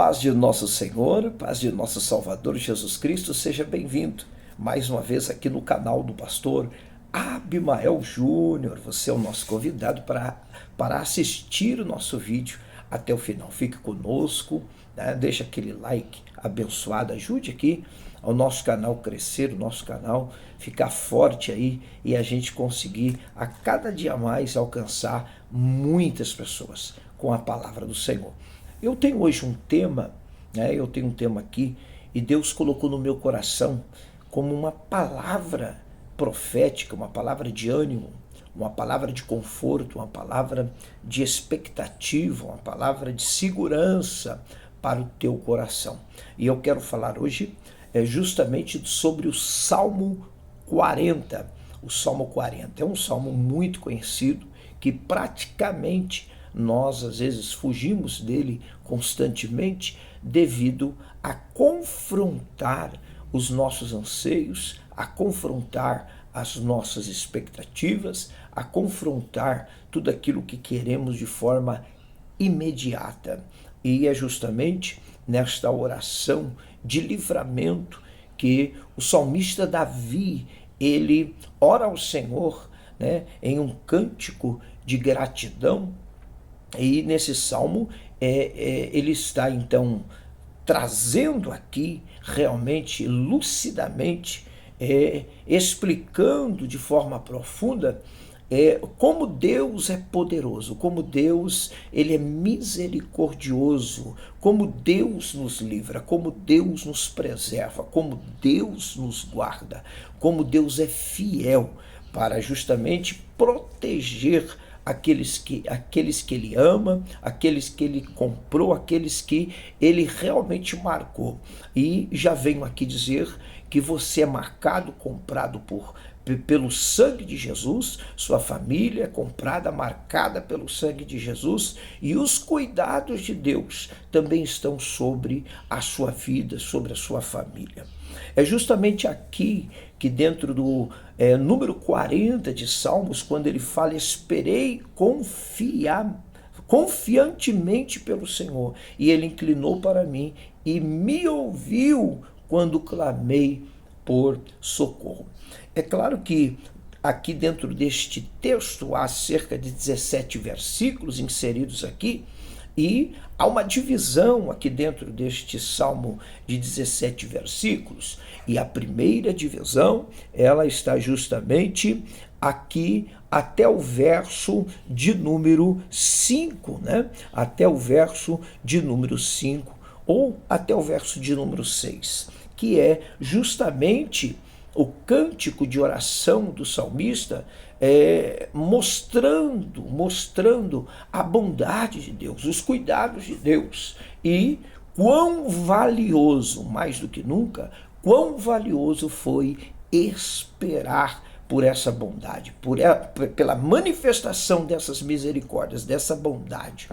Paz de nosso Senhor, paz de nosso Salvador Jesus Cristo, seja bem-vindo mais uma vez aqui no canal do pastor Abimael Júnior. Você é o nosso convidado para assistir o nosso vídeo até o final. Fique conosco, né? Deixa aquele like abençoado, ajude aqui ao nosso canal crescer, o nosso canal ficar forte aí e a gente conseguir a cada dia mais alcançar muitas pessoas com a palavra do Senhor. Eu tenho hoje um tema, eu tenho um tema aqui e Deus colocou no meu coração como uma palavra profética, uma palavra de ânimo, uma palavra de conforto, uma palavra de expectativa, uma palavra de segurança para o teu coração. E eu quero falar hoje justamente sobre o Salmo 40. O Salmo 40 é um salmo muito conhecido que praticamente nós às vezes fugimos dele constantemente devido a confrontar os nossos anseios, a confrontar as nossas expectativas, a confrontar tudo aquilo que queremos de forma imediata. E é justamente nesta oração de livramento que o salmista Davi, ele ora ao Senhor, em um cântico de gratidão. E nesse salmo ele está então trazendo aqui realmente lucidamente, explicando de forma profunda como Deus é poderoso, como Deus ele é misericordioso, como Deus nos livra, como Deus nos preserva, como Deus nos guarda, como Deus é fiel para justamente proteger aqueles que ele ama, aqueles que ele comprou, aqueles que ele realmente marcou. E já venho aqui dizer que você é marcado, comprado pelo sangue de Jesus, sua família é comprada, marcada pelo sangue de Jesus, e os cuidados de Deus também estão sobre a sua vida, sobre a sua família. É justamente aqui que dentro do número 40 de Salmos, quando ele fala, esperei confiantemente pelo Senhor, e ele inclinou para mim e me ouviu quando clamei por socorro. É claro que aqui dentro deste texto há cerca de 17 versículos inseridos aqui, e há uma divisão aqui dentro deste salmo de 17 versículos, e a primeira divisão, ela está justamente aqui até o verso de número 5, Até o verso de número 5, ou até o verso de número 6, que é justamente o cântico de oração do salmista, mostrando a bondade de Deus, os cuidados de Deus, e quão valioso, mais do que nunca, quão valioso foi esperar por essa bondade, pela manifestação dessas misericórdias, dessa bondade,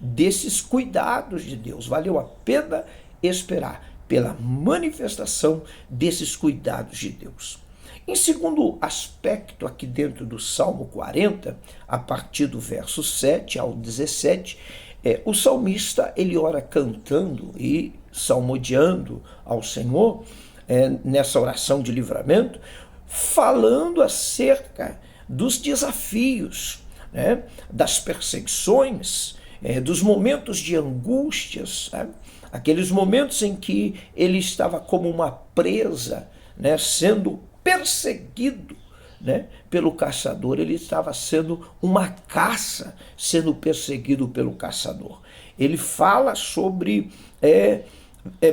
desses cuidados de Deus. Valeu a pena esperar pela manifestação desses cuidados de Deus. Em segundo aspecto, aqui dentro do Salmo 40, a partir do verso 7 ao 17, o salmista ele ora cantando e salmodiando ao Senhor, nessa oração de livramento, falando acerca dos desafios, das perseguições, dos momentos de angústias, aqueles momentos em que ele estava como uma presa, sendo perseguido, pelo caçador. Ele estava sendo uma caça, sendo perseguido pelo caçador. Ele fala sobre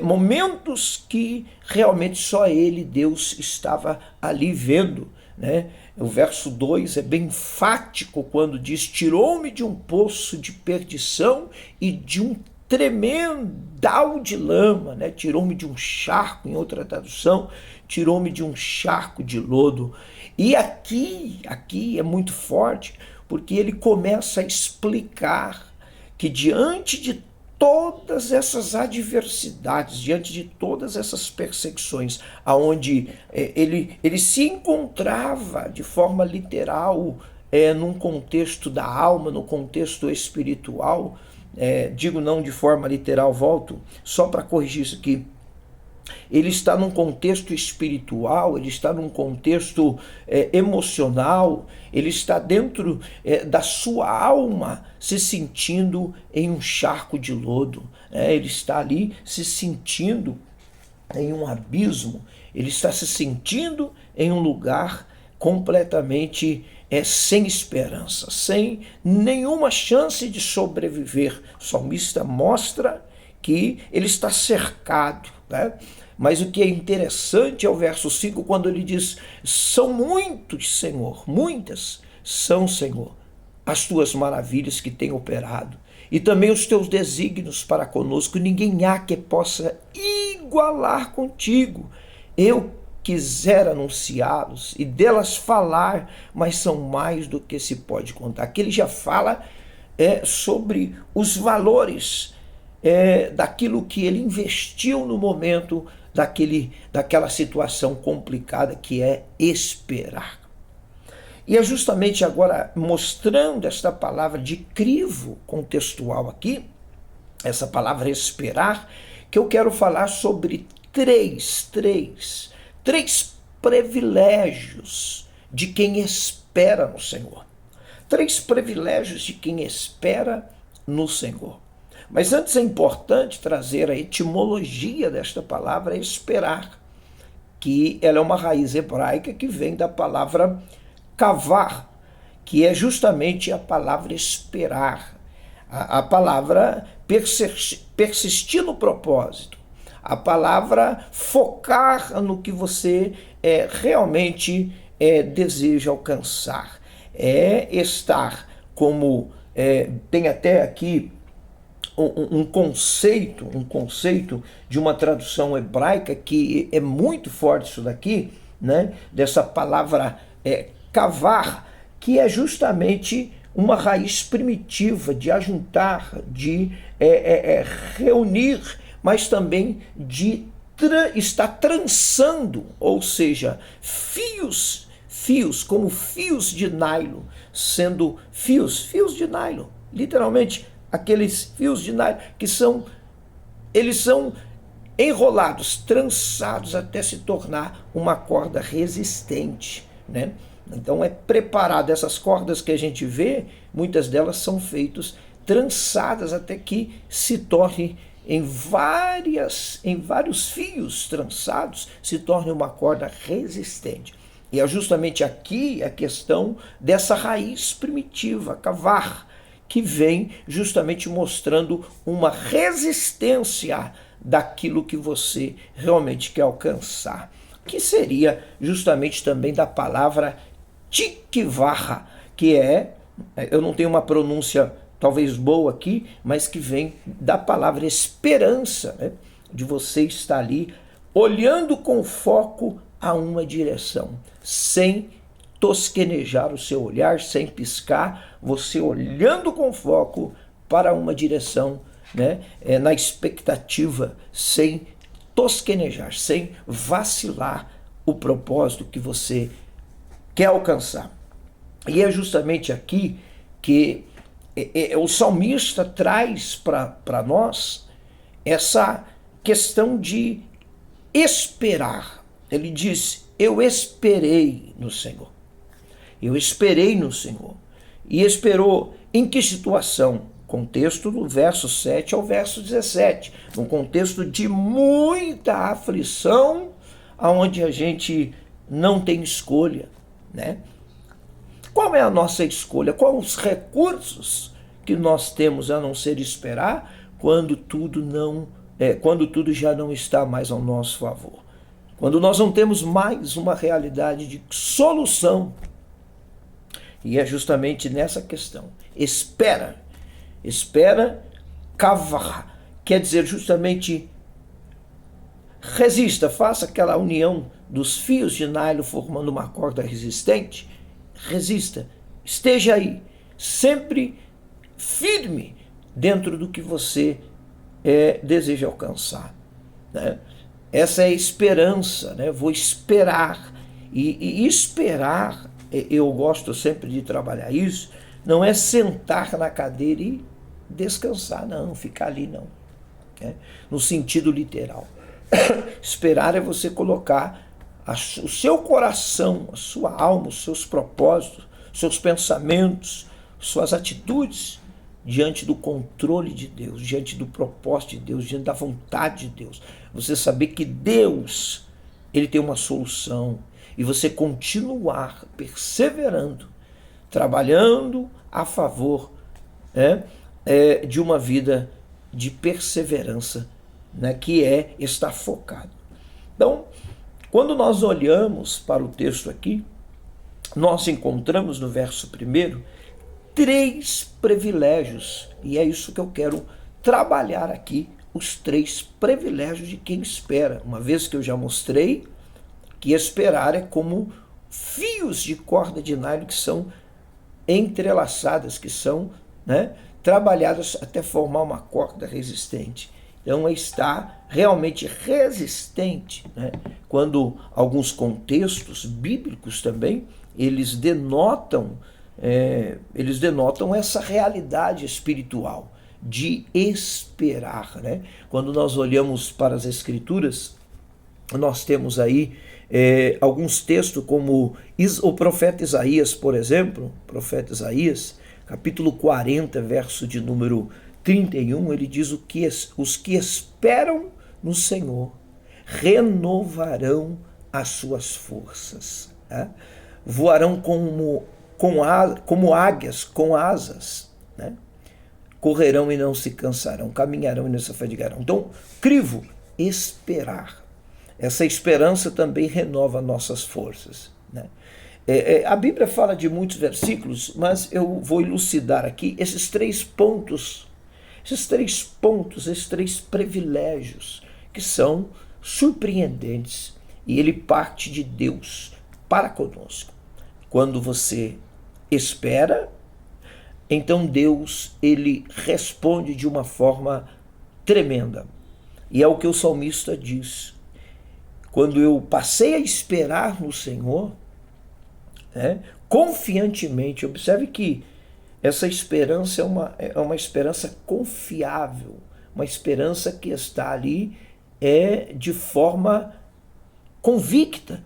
momentos que realmente só ele, Deus, estava ali vendo. O verso 2 é bem enfático quando diz: tirou-me de um poço de perdição e de um tremendal de lama, tirou-me de um charco, em outra tradução, tirou-me de um charco de lodo. E aqui é muito forte, porque ele começa a explicar que diante de todas essas adversidades, diante de todas essas perseguições, aonde ele se encontrava de forma literal, num contexto da alma, no contexto espiritual, digo não de forma literal, volto só para corrigir isso aqui. Ele está num contexto espiritual, ele está num contexto emocional, ele está dentro da sua alma se sentindo em um charco de lodo, ele está ali se sentindo em um abismo, ele está se sentindo em um lugar completamente sem esperança, sem nenhuma chance de sobreviver. O salmista mostra que ele está cercado, né? Mas o que é interessante é o verso 5, quando ele diz: são muitos, Senhor, muitas são, Senhor, as tuas maravilhas que têm operado, e também os teus desígnios para conosco. Ninguém há que possa igualar contigo. Eu quisera anunciá-los e delas falar, mas são mais do que se pode contar. Aqui ele já fala sobre os valores daquilo que ele investiu no momento daquela situação complicada que é esperar. E é justamente agora mostrando esta palavra de crivo contextual aqui, essa palavra esperar, que eu quero falar sobre três privilégios de quem espera no Senhor. Três privilégios de quem espera no Senhor. Mas antes é importante trazer a etimologia desta palavra esperar, que ela é uma raiz hebraica que vem da palavra cavar, que é justamente a palavra esperar, a palavra persistir no propósito, a palavra focar no que você realmente deseja alcançar, estar como, tem até aqui um conceito de uma tradução hebraica que é muito forte isso daqui, né? Dessa palavra cavar, que é justamente uma raiz primitiva de ajuntar, de reunir, mas também de estar trançando, ou seja, fios como fios de nylon, sendo fios de nylon, literalmente aqueles fios de nylon eles são enrolados, trançados até se tornar uma corda resistente, né? Então é preparado, essas cordas que a gente vê, muitas delas são feitas trançadas até que se torne em vários fios trançados, se torne uma corda resistente. E é justamente aqui a questão dessa raiz primitiva, cavar, que vem justamente mostrando uma resistência daquilo que você realmente quer alcançar, que seria justamente também da palavra tikvarra, que eu não tenho uma pronúncia talvez boa aqui, mas que vem da palavra esperança, né? De você estar ali olhando com foco a uma direção, sem tosquenejar o seu olhar, sem piscar, você olhando com foco para uma direção, né? Na expectativa, sem tosquenejar, sem vacilar o propósito que você quer alcançar. E é justamente aqui que o salmista traz para nós essa questão de esperar. Ele diz: eu esperei no Senhor. Eu esperei no Senhor. E esperou em que situação? Contexto do verso 7 ao verso 17. Num contexto de muita aflição, onde a gente não tem escolha, né? Qual é a nossa escolha? Quais os recursos que nós temos a não ser esperar quando tudo já não está mais ao nosso favor? Quando nós não temos mais uma realidade de solução. E é justamente nessa questão. Espera, cavar, quer dizer justamente resista, faça aquela união dos fios de nylon formando uma corda resistente. Resista, esteja aí, sempre firme dentro do que você deseja alcançar, né? Essa é a esperança, né? Vou esperar. E esperar, eu gosto sempre de trabalhar isso, não é sentar na cadeira e descansar, não, ficar ali não. Né? No sentido literal. Esperar é você colocar o seu coração, a sua alma, os seus propósitos, seus pensamentos, suas atitudes diante do controle de Deus, diante do propósito de Deus, diante da vontade de Deus. Você saber que Deus, ele tem uma solução, e você continuar perseverando, trabalhando a favor, né, de uma vida de perseverança, né, que é estar focado. Então, quando nós olhamos para o texto aqui, nós encontramos no verso 1 3 privilégios, e é isso que eu quero trabalhar aqui, os 3 privilégios de quem espera, uma vez que eu já mostrei que esperar é como fios de corda de nylon que são entrelaçadas, que são, né, trabalhadas até formar uma corda resistente. Então, está realmente resistente, né? Quando alguns contextos bíblicos também, eles denotam essa realidade espiritual de esperar, né? Quando nós olhamos para as Escrituras, nós temos aí alguns textos como o profeta Isaías, por exemplo, profeta Isaías, capítulo 40, verso de número 31, ele diz os que esperam no Senhor renovarão as suas forças, né? Voarão como águias com asas, né? Correrão e não se cansarão, caminharão e não se afadigarão. Então, crivo, esperar. Essa esperança também renova nossas forças, né? A Bíblia fala de muitos versículos, mas eu vou elucidar aqui esses 3 pontos, esses 3 privilégios que são surpreendentes, e ele parte de Deus para conosco. Quando você espera, então Deus, ele responde de uma forma tremenda. E é o que o salmista diz. Quando eu passei a esperar no Senhor, confiantemente, observe que essa esperança é uma esperança confiável, uma esperança que está ali de forma convicta.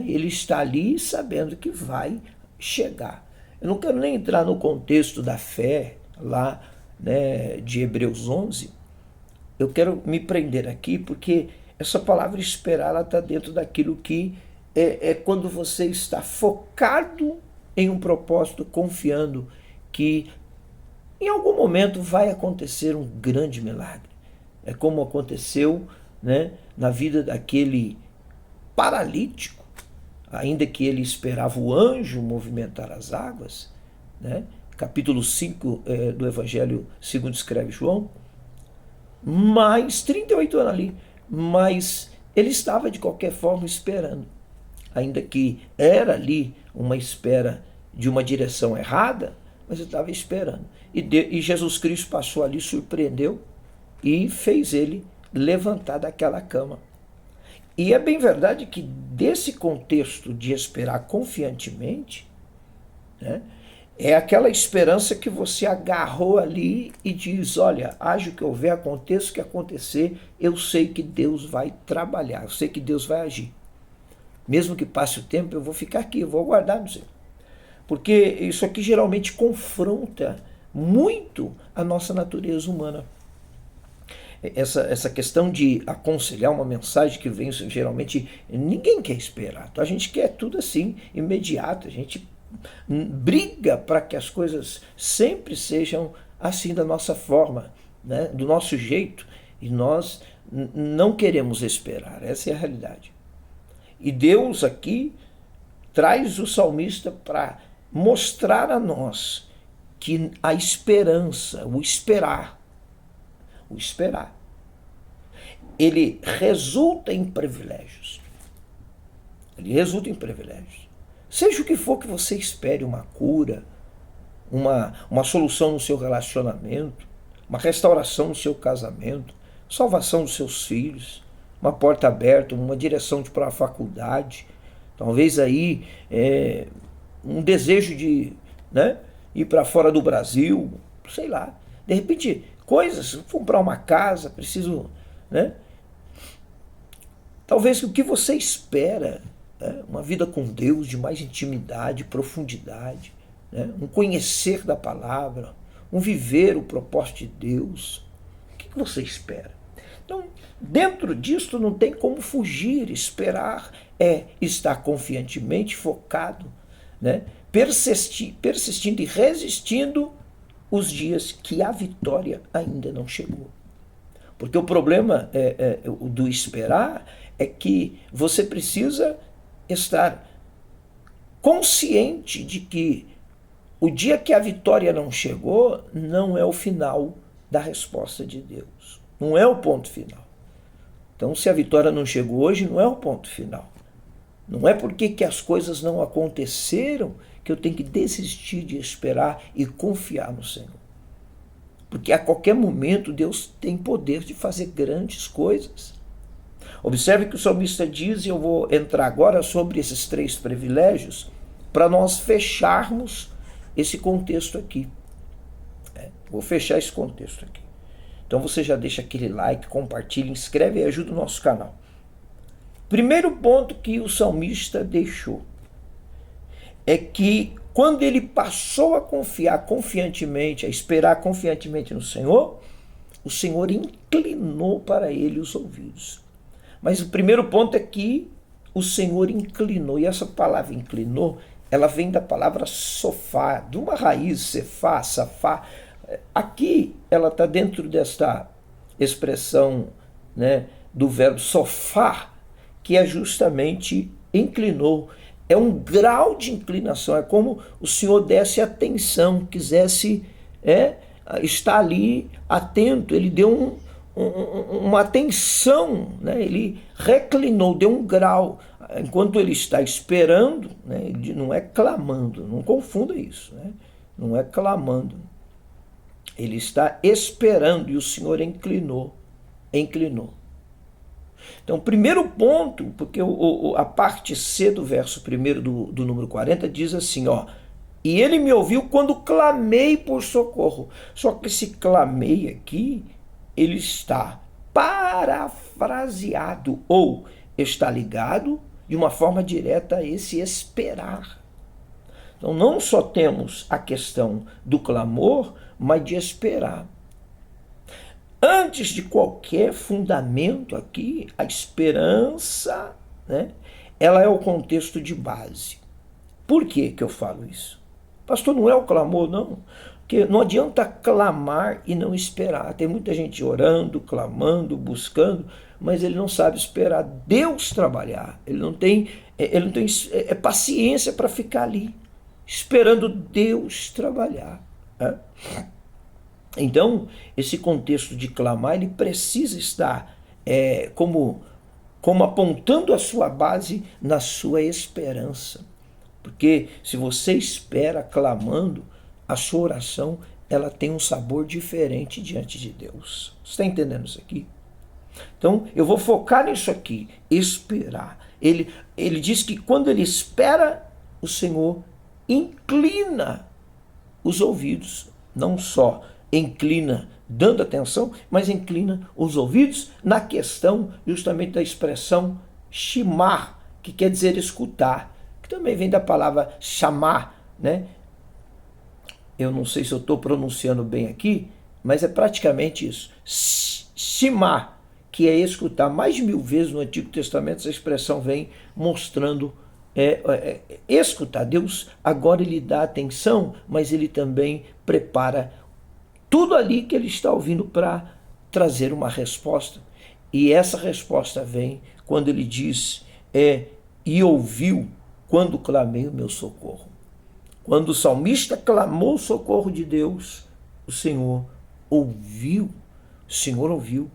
Ele está ali sabendo que vai chegar. Eu não quero nem entrar no contexto da fé lá, né, de Hebreus 11. Eu quero me prender aqui porque essa palavra esperar, ela está dentro daquilo que é quando você está focado em um propósito, confiando que em algum momento vai acontecer um grande milagre. É como aconteceu, né, na vida daquele paralítico, ainda que ele esperava o anjo movimentar as águas, né? Capítulo 5 do Evangelho segundo escreve João, mais 38 anos ali, mas ele estava de qualquer forma esperando, ainda que era ali uma espera de uma direção errada, mas ele estava esperando. E Jesus Cristo passou ali, surpreendeu e fez ele levantar daquela cama. E é bem verdade que desse contexto de esperar confiantemente, né, é aquela esperança que você agarrou ali e diz, olha, haja o que houver, aconteça o que acontecer, eu sei que Deus vai trabalhar, eu sei que Deus vai agir. Mesmo que passe o tempo, eu vou ficar aqui, eu vou aguardar no Senhor. Porque isso aqui geralmente confronta muito a nossa natureza humana. Essa questão de aconselhar uma mensagem que vem, geralmente ninguém quer esperar. Então a gente quer tudo assim, imediato. A gente briga para que as coisas sempre sejam assim da nossa forma, né? Do nosso jeito. E nós não queremos esperar. Essa é a realidade. E Deus aqui traz o salmista para mostrar a nós que a esperança, o esperar, ele resulta em privilégios. Ele resulta em privilégios. Seja o que for que você espere, uma cura, uma solução no seu relacionamento, uma restauração no seu casamento, salvação dos seus filhos, uma porta aberta, uma direção para a faculdade, talvez aí um desejo de, né, ir para fora do Brasil, sei lá. De repente, coisas, vou comprar uma casa, preciso, né? Talvez o que você espera, né? Uma vida com Deus de mais intimidade, profundidade, né? Um conhecer da palavra, um viver o propósito de Deus. O que você espera? Então, dentro disso não tem como fugir. Esperar é estar confiantemente focado, né? Persistindo e resistindo os dias que a vitória ainda não chegou. Porque o problema do esperar é que você precisa estar consciente de que o dia que a vitória não chegou não é o final da resposta de Deus. Não é o ponto final. Então, se a vitória não chegou hoje, não é o ponto final. Não é porque que as coisas não aconteceram que eu tenho que desistir de esperar e confiar no Senhor. Porque a qualquer momento Deus tem poder de fazer grandes coisas. Observe que o salmista diz, e eu vou entrar agora sobre esses 3 privilégios, para nós fecharmos esse contexto aqui. Vou fechar esse contexto aqui. Então você já deixa aquele like, compartilha, inscreve e ajuda o nosso canal. Primeiro ponto que o salmista deixou é que quando ele passou a confiar confiantemente, a esperar confiantemente no Senhor, o Senhor inclinou para ele os ouvidos. Mas o primeiro ponto é que o Senhor inclinou, e essa palavra inclinou, ela vem da palavra sofá, de uma raiz, cefá, safá. Aqui ela está dentro desta expressão, né, do verbo sofá, que é justamente inclinou. É um grau de inclinação, é como o Senhor desse atenção, quisesse estar ali atento. Ele deu uma atenção, né? Ele reclinou, deu um grau. Enquanto ele está esperando, né? Ele não é clamando, não confunda isso, né? Não é clamando. Ele está esperando e o Senhor inclinou. Então, primeiro ponto, porque a parte C do verso 1 do número 40 diz assim, ó, e ele me ouviu quando clamei por socorro. Só que esse clamei aqui, ele está parafraseado ou está ligado de uma forma direta a esse esperar. Então, não só temos a questão do clamor, mas de esperar. Antes de qualquer fundamento aqui, a esperança, né, ela é o contexto de base. Por que eu falo isso? Pastor, não é o clamor, não. Porque não adianta clamar e não esperar. Tem muita gente orando, clamando, buscando, mas ele não sabe esperar Deus trabalhar. Ele não tem paciência para ficar ali, esperando Deus trabalhar. Né? Então, esse contexto de clamar, ele precisa estar como apontando a sua base na sua esperança. Porque se você espera clamando, a sua oração ela tem um sabor diferente diante de Deus. Você está entendendo isso aqui? Então, eu vou focar nisso aqui, esperar. Ele diz que quando ele espera, o Senhor inclina os ouvidos, não só inclina dando atenção, mas inclina os ouvidos na questão justamente da expressão shimar, que quer dizer escutar, que também vem da palavra chamar, né? Eu não sei se eu estou pronunciando bem aqui, mas é praticamente isso. Shimar, que é escutar. Mais de 1000 vezes no Antigo Testamento essa expressão vem mostrando escutar. Deus agora ele dá atenção, mas ele também prepara tudo ali que ele está ouvindo para trazer uma resposta. E essa resposta vem quando ele diz, e ouviu quando clamei o meu socorro. Quando o salmista clamou o socorro de Deus, o Senhor ouviu. O Senhor ouviu.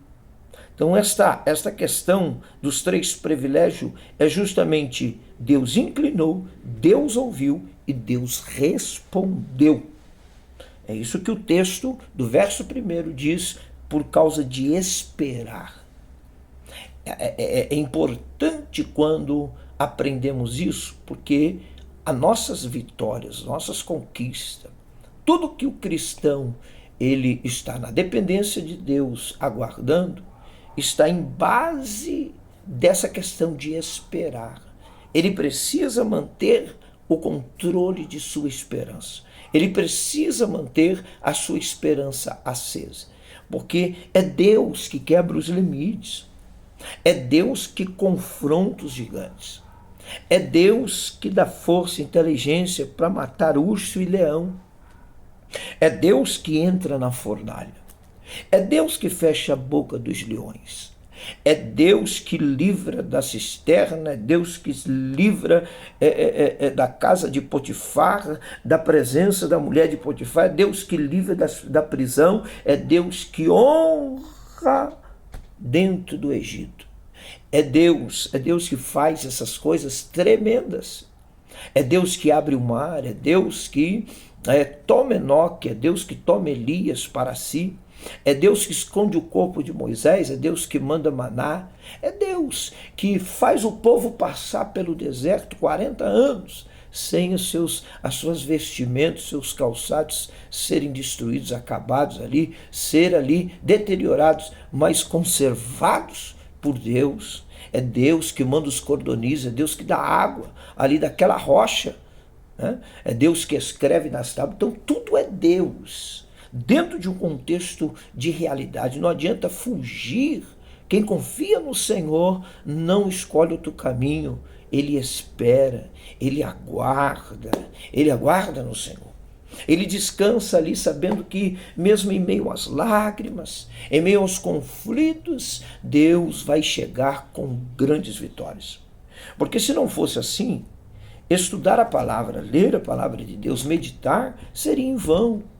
Então esta questão dos 3 privilégios é justamente Deus inclinou, Deus ouviu e Deus respondeu. É isso que o texto do verso 1 diz, por causa de esperar. É importante quando aprendemos isso, porque as nossas vitórias, nossas conquistas, tudo que o cristão ele está na dependência de Deus, aguardando, está em base dessa questão de esperar. Ele precisa manter o controle de sua esperança. Ele precisa manter a sua esperança acesa. Porque é Deus que quebra os limites. É Deus que confronta os gigantes. É Deus que dá força e inteligência para matar urso e leão. É Deus que entra na fornalha. É Deus que fecha a boca dos leões. É Deus que livra da cisterna, é Deus que livra da casa de Potifar, da presença da mulher de Potifar, é Deus que livra da prisão, é Deus que honra dentro do Egito. É Deus que faz essas coisas tremendas. É Deus que abre o mar, é Deus que toma Enoque, é Deus que toma Elias para si. É Deus que esconde o corpo de Moisés, é Deus que manda maná, é Deus que faz o povo passar pelo deserto 40 anos sem as suas vestimentas, seus calçados serem destruídos, acabados ali, ser ali deteriorados, mas conservados por Deus. É Deus que manda os cordões, é Deus que dá água ali daquela rocha, né? É Deus que escreve nas tábuas. Então tudo é Deus. Dentro de um contexto de realidade, não adianta fugir. Quem confia no Senhor não escolhe outro caminho, ele espera, ele aguarda no Senhor. Ele descansa ali sabendo que mesmo em meio às lágrimas, em meio aos conflitos, Deus vai chegar com grandes vitórias. Porque se não fosse assim, estudar a palavra, ler a palavra de Deus, meditar, seria em vão.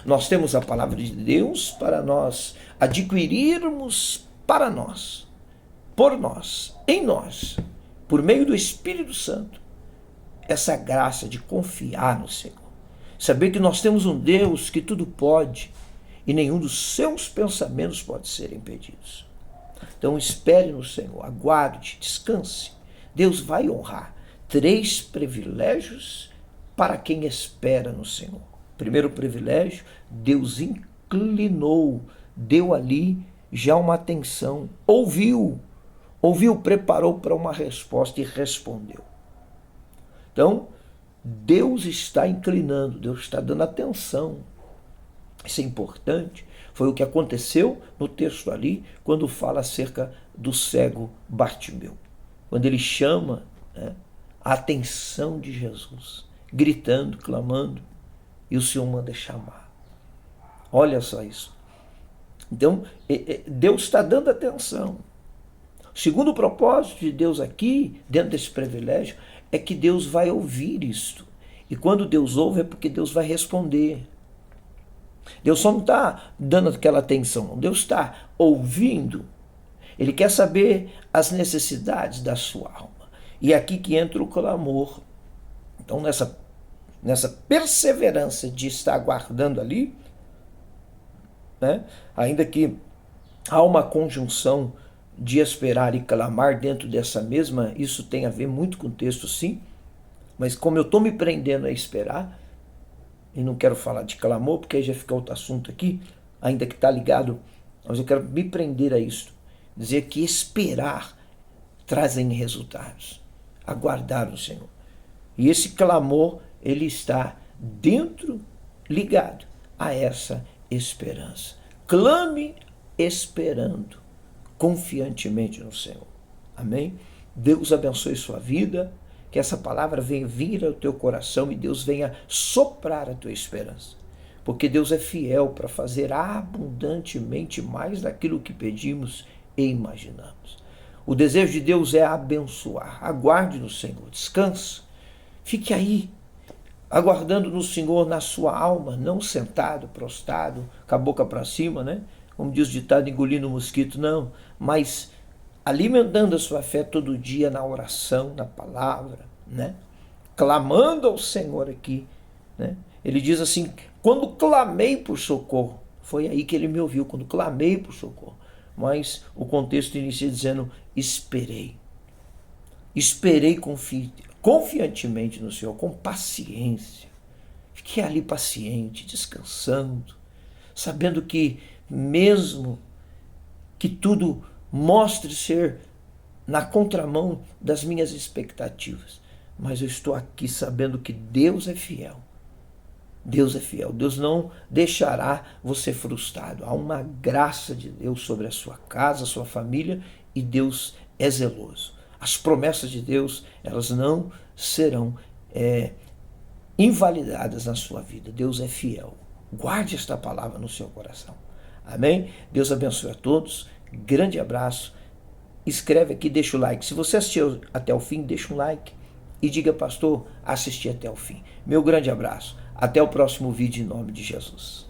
Nós temos a palavra de Deus para nós adquirirmos para nós, por nós, em nós, por meio do Espírito Santo, essa graça de confiar no Senhor. Saber que nós temos um Deus que tudo pode e nenhum dos seus pensamentos pode ser impedidos. Então espere no Senhor, aguarde, descanse. Deus vai honrar 3 privilégios para quem espera no Senhor. Primeiro privilégio, Deus inclinou, deu ali já uma atenção, ouviu, preparou para uma resposta e respondeu. Então, Deus está inclinando, Deus está dando atenção. Isso é importante. Foi o que aconteceu no texto ali, quando fala acerca do cego Bartimeu. Quando ele chama, a atenção de Jesus, gritando, clamando, e o Senhor manda chamar. Olha só isso. Então, Deus está dando atenção. O segundo propósito de Deus aqui, dentro desse privilégio, é que Deus vai ouvir isto. E quando Deus ouve, é porque Deus vai responder. Deus só não está dando aquela atenção, Deus está ouvindo. Ele quer saber as necessidades da sua alma. E é aqui que entra o clamor. Então, nessa perseverança de estar aguardando ali, ainda que há uma conjunção de esperar e clamar dentro dessa mesma, isso tem a ver muito com o texto, sim, mas como eu estou me prendendo a esperar, e não quero falar de clamor, porque aí já fica outro assunto aqui, ainda que está ligado, mas eu quero me prender a isso, dizer que esperar trazem resultados, aguardar o Senhor. E esse clamor, ele está dentro, ligado a essa esperança. Clame esperando confiantemente no Senhor. Amém? Deus abençoe sua vida, que essa palavra venha vir ao teu coração e Deus venha soprar a tua esperança. Porque Deus é fiel para fazer abundantemente mais daquilo que pedimos e imaginamos. O desejo de Deus é abençoar. Aguarde no Senhor, descanse. Fique aí, aguardando no Senhor na sua alma, não sentado, prostrado, com a boca para cima, Como diz o ditado, engolindo o mosquito, não. Mas alimentando a sua fé todo dia na oração, na palavra, Clamando ao Senhor aqui, Ele diz assim, quando clamei por socorro, foi aí que ele me ouviu, quando clamei por socorro. Mas o contexto inicia dizendo, esperei. Esperei confiantemente no Senhor, com paciência. Fiquei ali paciente, descansando, sabendo que mesmo que tudo mostre ser na contramão das minhas expectativas, mas eu estou aqui sabendo que Deus é fiel. Deus é fiel. Deus não deixará você frustrado. Há uma graça de Deus sobre a sua casa, a sua família, e Deus é zeloso. As promessas de Deus, elas não serão invalidadas na sua vida. Deus é fiel. Guarde esta palavra no seu coração. Amém? Deus abençoe a todos. Grande abraço. Escreve aqui, deixa o like. Se você assistiu até o fim, deixa um like. E diga, pastor, assisti até o fim. Meu grande abraço. Até o próximo vídeo em nome de Jesus.